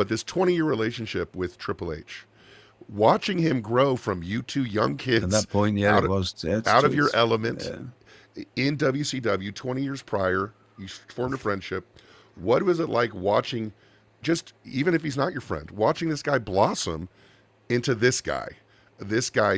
but this 20-year relationship with Triple H, watching him grow from you two young At kids that point, yeah, out it of was. Yeah, it's out of true. your It's, element yeah. in WCW 20 years prior, you formed a friendship. What was it like watching, just even if he's not your friend, watching this guy blossom into this guy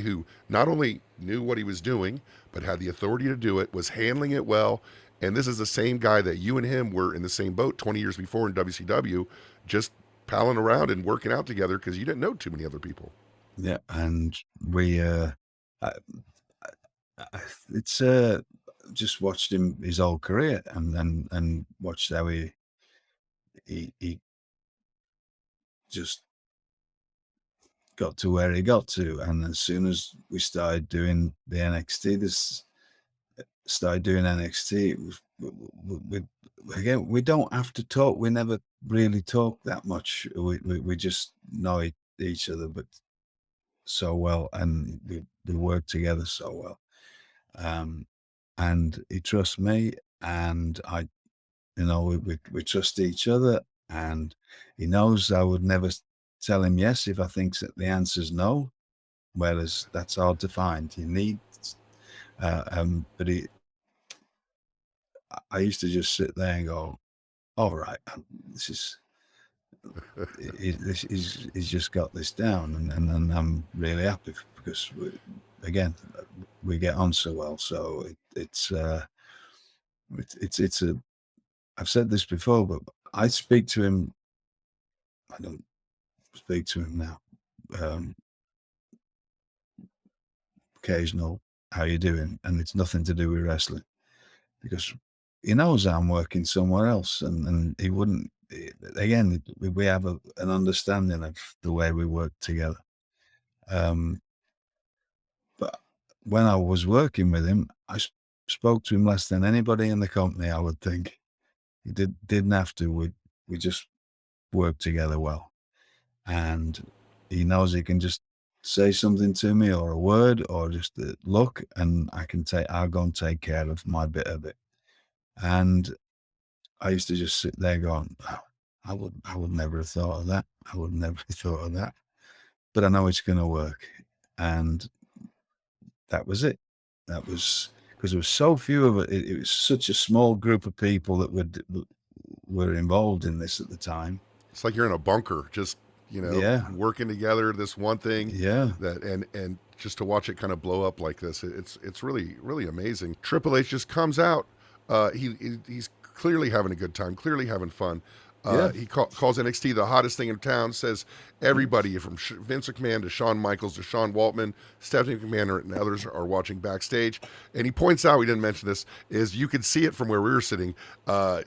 who not only knew what he was doing, but had the authority to do it, was handling it well. And this is the same guy that you and him were in the same boat 20 years before in WCW, just palling around and working out together because you didn't know too many other people. Yeah, and we I, it's just watched him his whole career, and watched how he just got to where he got to. And as soon as we started doing the NXT, it was, again, we don't have to talk. We never really talk that much. We just know each other, but so well, and we work together so well. Um, and he trusts me, and we trust each other, and he knows I would never tell him yes if I think that the answer's no. Whereas that's hard to find. You need, but I used to just sit there and go, "All right, this is." He's just got this down, and I'm really happy because again, we get on so well. So it's a. I've said this before, but I speak to him. I don't speak to him now. Um, Occasional, how you doing? And it's nothing to do with wrestling because he knows I'm working somewhere else, and he wouldn't. Again, we have an understanding of the way we work together. Um, but when I was working with him, I spoke to him less than anybody in the company. I would think he didn't have to. We just worked together well, and he knows he can just say something to me or a word or just a look, and I'll go and take care of my bit of it. And I used to just sit there going, oh, I would never have thought of that. I would never have thought of that. But I know it's going to work. And that was it. That was because there was so few of it. It was such a small group of people that were involved in this at the time. It's like you're in a bunker, just Yeah. working together. This one thing Yeah. that and just to watch it kind of blow up like this, it's really amazing. Triple H just comes out. He's clearly having a good time, clearly having fun. Yeah. Calls NXT the hottest thing in town. Says everybody from Vince McMahon to Shawn Michaels to Sean Waltman, Stephanie McMahon, and others are watching backstage. And he points out, we didn't mention this, is you could see it from where we were sitting.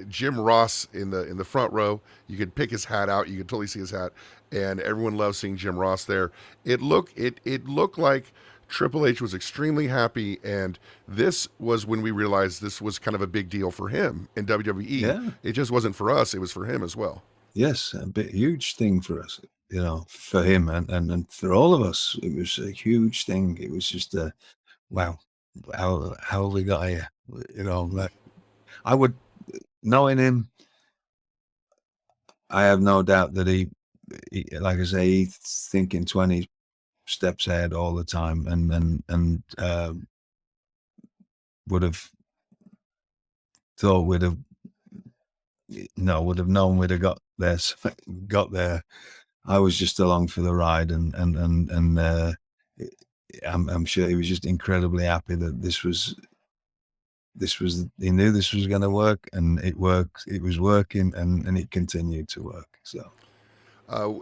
Jim Ross in the front row. You could pick his hat out. You could totally see his hat, and everyone loves seeing Jim Ross there. It looked like Triple H was extremely happy, and this was when we realized this was kind of a big deal for him in WWE. Yeah. It just wasn't for us; it was for him as well. Yes, huge thing for us, for him and for all of us. It was a huge thing. It was just wow, how we got here. Like I would, knowing him, I have no doubt that he like I say, he's thinking 20 steps ahead all the time, and would have thought would have known we'd have got there. I was just along for the ride, and I'm sure he was just incredibly happy that he knew this was going to work, and it worked. It was working, and it continued to work. So Uh,